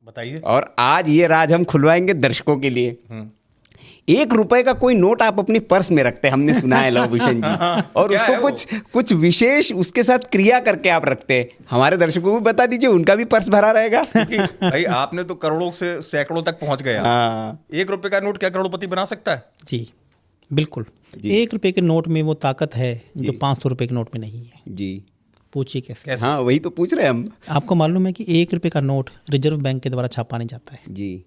बताइए। और आज ये राज हम खुलवाएंगे दर्शकों के लिए। 1 रुपए का कोई नोट आप अपनी पर्स में रखते हैं, हमने सुना है लव भूषण जी, और क्या है उसको कुछ विशेष उसके साथ क्रिया करके आप रखते हैं। हमारे दर्शकों को भी बता दीजिए, उनका भी पर्स भरा रहेगा। क्योंकि भाई आपने तो करोड़ों से सैकड़ों तक पहुंच गया। हाँ 1 रुपए का नोट क्या करोड़पति बना सकता है? जी बिल्कुल। जी। 1 रुपए के नोट में वो ताकत है जो 500 रुपए के नोट में नहीं है। जी। पूछिए कैसे? कैसे? हाँ वही तो पूछ रहे हैं हम। आपको मालूम है कि 1 रुपए का नोट रिजर्व बैंक के द्वारा छापा नहीं जाता है। जी।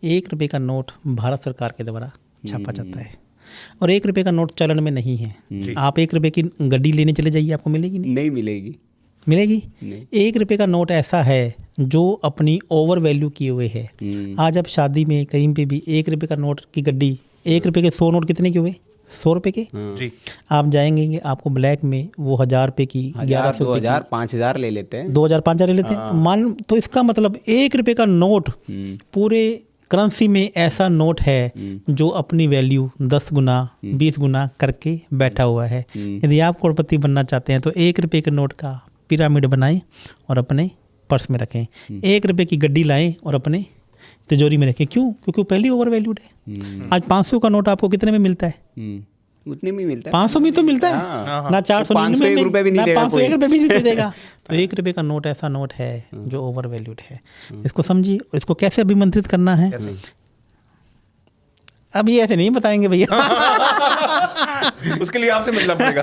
1 रुपए का नोट भारत सरकार के द्वारा छापा जाता है, और 1 रुपए का नोट चलन में नहीं है। आप 1 रुपए की गड्डी लेने चले जाइए, आपको मिलेगी नहीं? नहीं मिलेगी। मिलेगी नहीं। 1 रुपए का नोट ऐसा है जो अपनी ओवर वैल्यू किए हुए है। आज आप शादी में कहीं पे भी 1 रुपए का नोट की गड्डी, 1 रुपए के 100 नोट कितने के हुए? 100 रुपए के। जी। आप जाएंगे आपको ब्लैक में वो 1000 रुपए की, 1100 रुपए 2000 5000 ले लेते हैं। 2000 5000 ले लेते हैं। मान तो इसका मतलब 1 रुपए का नोट पूरे करेंसी में ऐसा नोट है जो अपनी वैल्यू 10 गुना 20 गुना करके बैठा हुआ है। यदि आप करोड़पति बनना चाहते हैं तो 1 रुपए के नोट का पिरामिड बनाएं और अपने पर्स में रखें। 1 रुपए की गड्डी लाएं और अपने तिजोरी में रखें। क्यों? क्योंकि वो पहले ओवर वैल्यूड है। आज 500 का नोट आपको कितने में मिलता है? उतने में मिलता है। 500 में तो मिलता है हाँ। ना, 400 501 रुपए भी नहीं देगा 501 रुपए भी नहीं देगा। तो 1 रुपए का नोट ऐसा नोट है जो ओवर वैल्यूड है। इसको समझिए। इसको कैसे अभिमंत्रित करना है अभी ऐसे नहीं बताएंगे भैया। उसके लिए आपसे मिलना पड़ेगा,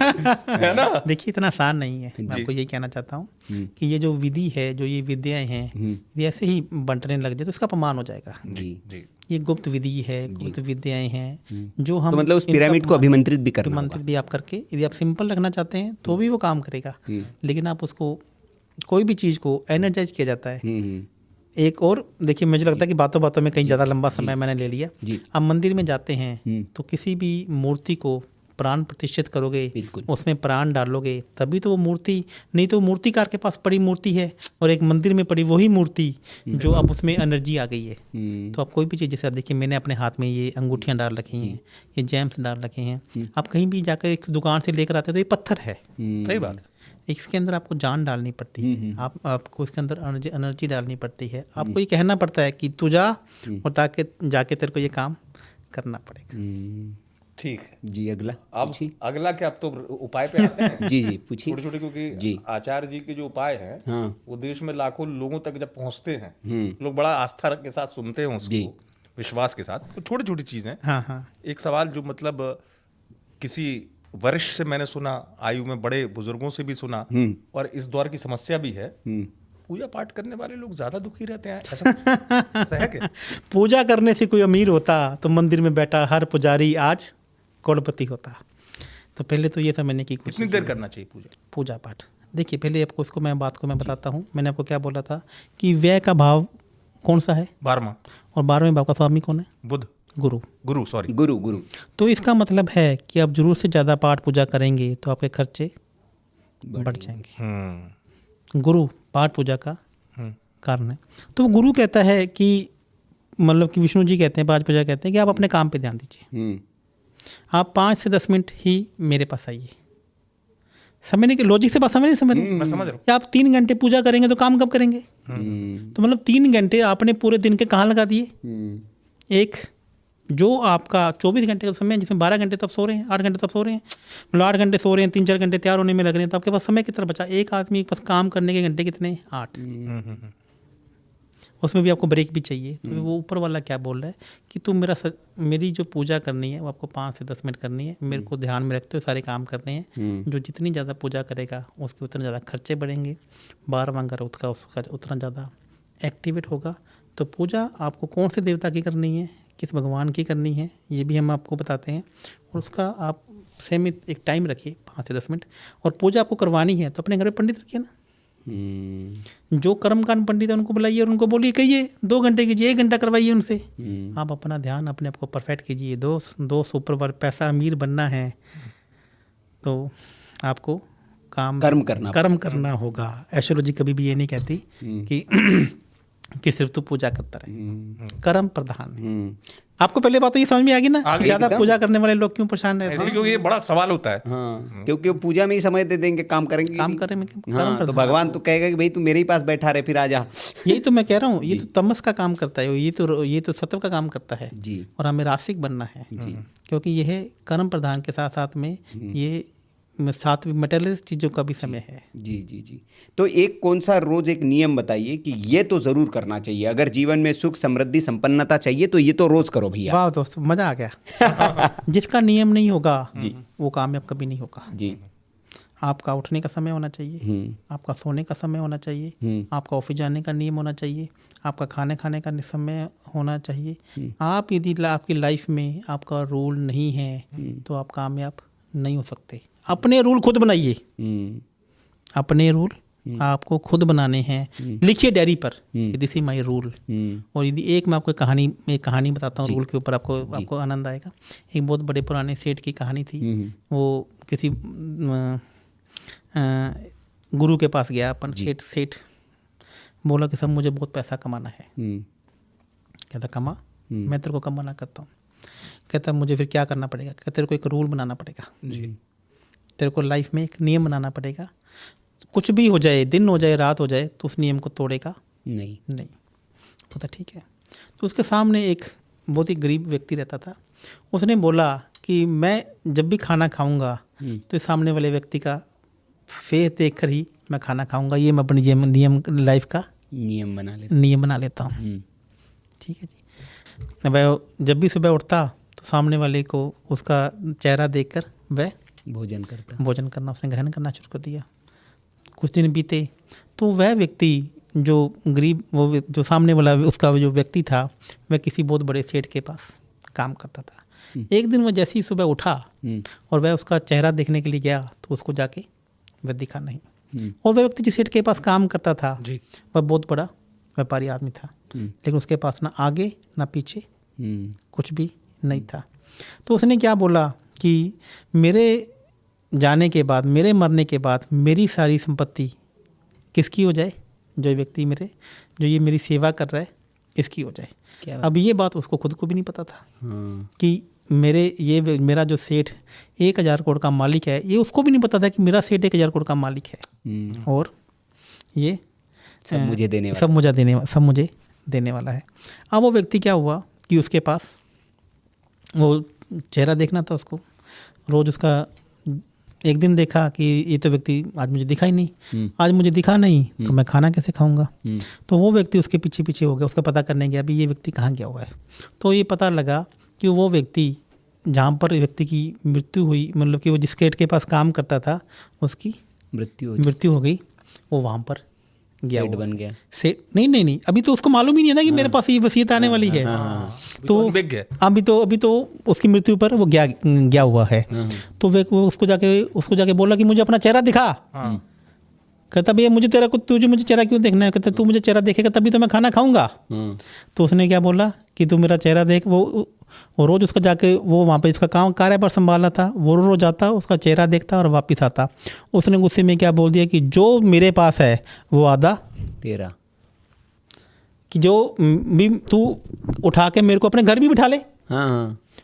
है ना? देखिए इतना आसान नहीं है। मैं आपको यही कहना चाहता हूँ कि ये जो विधि है, जो ये विद्याएं हैं, ये ऐसे ही बंटने लग जाए तो इसका अपमान हो जाएगा। जी। जी। ये गुप्त विधि है, गुप्त विद्याएं हैं जो हम तो मतलब उस पिरामिड को अभिमंत्रित भी करना होगा। अभिमंत्रित भी आप करके, यदि आप सिंपल रखना चाहते हैं तो भी वो काम करेगा, लेकिन आप उसको कोई भी चीज़ को एनर्जाइज किया जाता है। एक और देखिए, मुझे लगता है कि बातों बातों में कहीं ज़्यादा लंबा समय मैंने ले लिया। आप मंदिर में जाते हैं तो किसी भी मूर्ति को प्राण प्रतिष्ठित करोगे, उसमें प्राण डालोगे, तभी तो वो मूर्ति, नहीं तो मूर्तिकार के पास पड़ी मूर्ति है और एक मंदिर में पड़ी वही मूर्ति जो अब उसमें एनर्जी आ गई है। तो आप कोई भी चीज़, जैसे आप देखिए मैंने अपने हाथ में ये अंगूठियाँ डाल रखी हैं, ये जेम्स डाल रखे हैं। आप कहीं भी जाकर एक दुकान से लेकर आते हैं तो ये पत्थर है। सही बात है। इसके अंदर आपको जान डालनी पड़ती है, आपको इसके अंदर एनर्जी डालनी पड़ती है। आपको ये कहना पड़ता है कि तू जा, और ताकि जाके तेरे को ये काम करना पड़ेगा। ठीक है जी। अगला अब अगला क्या, अब तो उपाय पे आते हैं। जी पूछिए। छोटे छोटे, क्योंकि आचार्य जी के जो उपाय हैं वो देश में लाखों लोगों तक जब पहुंचते हैं, लोग बड़ा आस्था के साथ सुनते हैं उसको, विश्वास के साथ। तो छोटी छोटी चीजें। हाँ। एक सवाल जो मतलब किसी वरिष्ठ से मैंने सुना, आयु में बड़े बुजुर्गों से भी सुना, और इस दौर की समस्या भी है, पूजा पाठ करने वाले लोग ज्यादा दुखी रहते हैं, ऐसा है क्या? पूजा करने से कोई अमीर होता तो मंदिर में बैठा हर पुजारी आज करोड़पति होता। तो पहले तो ये समझने की कोशिश, कितनी देर करना चाहिए पूजा पाठ? देखिए पहले आपको इसको मैं बताता हूँ। मैंने आपको क्या बोला था कि व्यय का भाव कौन सा है? 12वां। और 12वें भाव का स्वामी कौन है? बुध। गुरु। तो इसका मतलब है कि आप जरूर से ज़्यादा पाठ पूजा करेंगे तो आपके खर्चे बढ़ जाएंगे। गुरु पाठ पूजा का कारण है। तो गुरु कहता है कि मतलब कि विष्णु जी कहते हैं, पाठ पूजा कहते हैं कि आप अपने काम पे ध्यान दीजिए। आप 5 से 10 मिनट ही मेरे पास आइए। समझने के लॉजिक से बात समझ रहे? मैं समझ रहा हूँ। आप 3 घंटे पूजा करेंगे तो काम कब करेंगे? तो मतलब 3 घंटे आपने पूरे दिन के कहाँ लगा दिए? एक जो आपका 24 घंटे का समय है, जिसमें 12 घंटे तो आप सो रहे हैं, 8 घंटे तो आप सो रहे हैं, मतलब 8 घंटे सो रहे हैं, 3-4 घंटे तैयार होने में लग रहे हैं, तो आपके पास समय कितना बचा? एक आदमी के पास काम करने के घंटे कितने? 8। उसमें भी आपको ब्रेक भी चाहिए। तो वो ऊपर वाला क्या बोल रहा है कि तुम मेरी जो पूजा करनी है वो आपको 5 से 10 मिनट करनी है, मेरे को ध्यान में रखते हुए सारे काम करने हैं। जो जितनी ज़्यादा पूजा करेगा उसके उतने ज़्यादा खर्चे बढ़ेंगे, 12वां घर उसका उतना ज़्यादा एक्टिवेट होगा। तो पूजा आपको कौन से देवता की करनी है, किस भगवान की करनी है, ये भी हम आपको बताते हैं। और उसका आप सीमित एक टाइम रखिए, 5 से 10 मिनट। और पूजा आपको करवानी है तो अपने घर में पंडित रखिए ना। जो कर्मकांड पंडित है उनको बुलाइए और उनको बोलिए, कहिए 2 घंटे कीजिए, 1 घंटा करवाइए उनसे। आप अपना ध्यान अपने आप को परफेक्ट कीजिए। दोस्त ऊपर पैसा अमीर बनना है तो आपको कर्म करना होगा। एस्ट्रोलॉजी कभी भी ये नहीं कहती कि सिर्फ तो पूजा करता रहे, कर्म प्रधान है। आपको पहले बात तो ये समझ में आ गई ना, आ गई ज़्यादा एकदम। पूजा करने वाले लोग क्यों परेशान रहते ऐसे हैं? क्योंकि ये बड़ा सवाल होता है। हाँ, क्योंकि वो पूजा में ही समय दे देंगे, काम करेंगे काम नहीं। करने में हाँ, तो भगवान तो कहेगा कि भाई तू मेरे ही पास बैठा रहे, फिर आ जा। यही तो मैं कह रहा हूँ, ये तो तमस का काम करता है, ये तो सत्व का काम करता है। जी और हमें रासिक बनना है, क्योंकि यह कर्म प्रधान के साथ साथ में ये साथ में मटेरियलिस्ट चीज़ों का भी समय है। जी जी जी। तो एक कौन सा रोज एक नियम बताइए कि ये तो जरूर करना चाहिए, अगर जीवन में सुख समृद्धि संपन्नता चाहिए तो ये तो रोज करो भैया। वाह दोस्त, मज़ा आ गया। जिसका नियम नहीं होगा वो कामयाब कभी नहीं होगा। जी। आपका उठने का समय होना चाहिए, आपका सोने का समय होना चाहिए, आपका ऑफिस जाने का नियम होना चाहिए, आपका खाने का समय होना चाहिए। आप यदि आपकी लाइफ में आपका रूल नहीं है तो आप कामयाब नहीं हो सकते। अपने रूल खुद बनाइए, अपने रूल आपको खुद बनाने हैं। लिखिए डायरी पर, दिस इज माई रूल। और यदि मैं आपको एक कहानी बताता हूँ रूल के ऊपर, आपको आनंद आएगा। एक बहुत बड़े पुराने सेठ की कहानी थी। वो किसी गुरु के पास गया, अपन सेठ बोला कि सब मुझे बहुत पैसा कमाना है। कहता कमा, मैं तेरे को कम मना करता हूँ। कहता मुझे फिर क्या करना पड़ेगा? कहता तेरे को एक रूल बनाना पड़ेगा जी, तेरे को लाइफ में एक नियम बनाना पड़ेगा। कुछ भी हो जाए, दिन हो जाए, रात हो जाए, तो उस नियम को तोड़ेगा नहीं। बोला ठीक है। तो उसके सामने एक बहुत ही गरीब व्यक्ति रहता था। उसने बोला कि मैं जब भी खाना खाऊंगा तो सामने वाले व्यक्ति का फेस देखकर ही मैं खाना खाऊंगा। ये मैं अपनी नियम लाइफ का नियम बना लेता हूँ। ठीक है जी। वह जब भी सुबह उठता तो सामने वाले को उसका चेहरा देखकर वह भोजन करना उसने ग्रहण करना शुरू कर दिया। कुछ दिन बीते तो वह व्यक्ति जो गरीब, वो जो सामने वाला उसका जो व्यक्ति था, वह किसी बहुत बड़े सेठ के पास काम करता था। एक दिन वह जैसे ही सुबह उठा और वह उसका चेहरा देखने के लिए गया तो उसको जाके वह दिखा नहीं। और वह व्यक्ति जिस सेठ के पास काम करता था वह बहुत बड़ा व्यापारी आदमी था, लेकिन उसके पास ना आगे ना पीछे कुछ भी नहीं था। तो उसने क्या बोला कि मेरे जाने के बाद, मेरे मरने के बाद मेरी सारी संपत्ति किसकी हो जाए? जो व्यक्ति जो ये मेरी सेवा कर रहा है इसकी हो जाए। अब ये बात उसको खुद को भी नहीं पता था कि मेरा जो सेठ 1000 करोड़ का मालिक है, ये उसको भी नहीं पता था कि मेरा सेठ 1000 करोड़ का मालिक है और ये सब मुझे देने वाला है। अब वो व्यक्ति क्या हुआ कि उसके पास वो चेहरा देखना था उसको। रोज़ उसका एक दिन देखा कि ये तो व्यक्ति आज मुझे दिखा ही नहीं, आज मुझे दिखा नहीं तो मैं खाना कैसे खाऊंगा? तो वो व्यक्ति उसके पीछे पीछे हो गया, उसका पता करने गया अभी ये व्यक्ति कहाँ गया हुआ है। तो ये पता लगा कि वो व्यक्ति जहाँ पर व्यक्ति की मृत्यु हुई, मतलब कि वो जिस सेठ के पास काम करता था उसकी मृत्यु हो गई, वो वहाँ पर गया बन गया सेठ। नहीं, अभी तो उसको मालूम ही नहीं है ना कि मेरे पास ये वसीयत आने वाली है। तो अभी तो उसकी मृत्यु पर वो गया हुआ है। तो वो उसको जाके बोला कि मुझे अपना चेहरा दिखा। कहता भैया तुझे मुझे चेहरा क्यों देखना है? कहता तू मुझे चेहरा देखेगा तभी तो मैं खाना खाऊंगा। तो उसने क्या बोला कि तू मेरा चेहरा देख। वो रोज़ उसका जाके वो वहाँ पे इसका कार्य पर संभाला था, वो रोज़ जाता, उसका चेहरा देखता और वापस आता। उसने गुस्से में क्या बोल दिया कि जो मेरे पास है वो आधा तेरा, कि जो भी तू उठा के मेरे को अपने घर भी बिठा ले।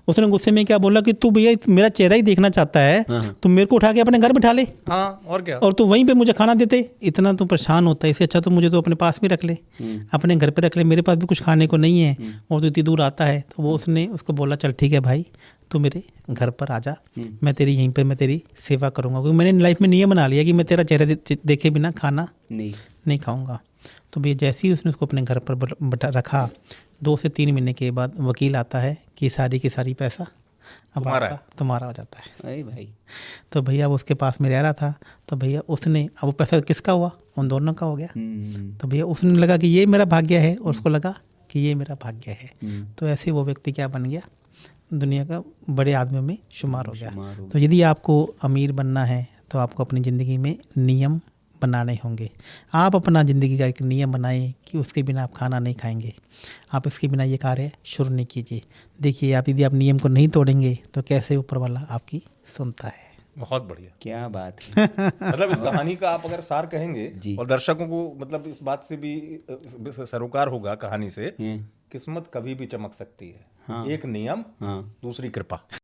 उसने गुस्से में क्या बोला कि तू भैया मेरा चेहरा ही देखना चाहता है, तू मेरे को उठा के अपने घर बिठा ले। और क्या, और तू वहीं पे मुझे खाना देते। इतना तू परेशान होता है, इससे अच्छा तो मुझे तो अपने पास भी रख ले, अपने घर पे रख ले, मेरे पास भी कुछ खाने को नहीं है और तू इतनी दूर आता है। तो वो उसने उसको बोला चल ठीक है भाई, तू मेरे घर पर आ जा, मैं तेरी यहीं पर मैं तेरी सेवा करूँगा, क्योंकि मैंने लाइफ में नियम बना लिया कि मैं तेरा चेहरा देखे बिना खाना नहीं खाऊँगा। तो भैया जैसे ही उसने उसको अपने घर पर रखा, 2 से 3 महीने के बाद वकील आता है कि सारी की सारी पैसा अब तुम्हारा हो जाता है। अरे भाई, तो भैया वो उसके पास में रह रहा था, तो भैया उसने अब वो पैसा किसका हुआ? उन दोनों का हो गया। तो भैया उसने लगा कि ये मेरा भाग्य है और उसको लगा कि ये मेरा भाग्य है। तो ऐसे वो व्यक्ति क्या बन गया? दुनिया का बड़े आदमियों में शुमार हो गया। तो यदि आपको अमीर बनना है तो आपको अपनी ज़िंदगी में नियम बनाने होंगे। आप अपना ज़िंदगी का एक नियम बनाएं कि उसके बिना आप खाना नहीं खाएंगे, आप इसके बिना ये कार्य शुरू नहीं कीजिए। देखिए आप यदि आप नियम को नहीं तोड़ेंगे तो कैसे ऊपर वाला आपकी सुनता है। बहुत बढ़िया, क्या बात है। मतलब इस कहानी का आप अगर सार कहेंगे और दर्शकों को मतलब इस बात से भी सरोकार होगा कहानी से, किस्मत कभी भी चमक सकती है। हाँ। एक नियम, हाँ। दूसरी कृपा।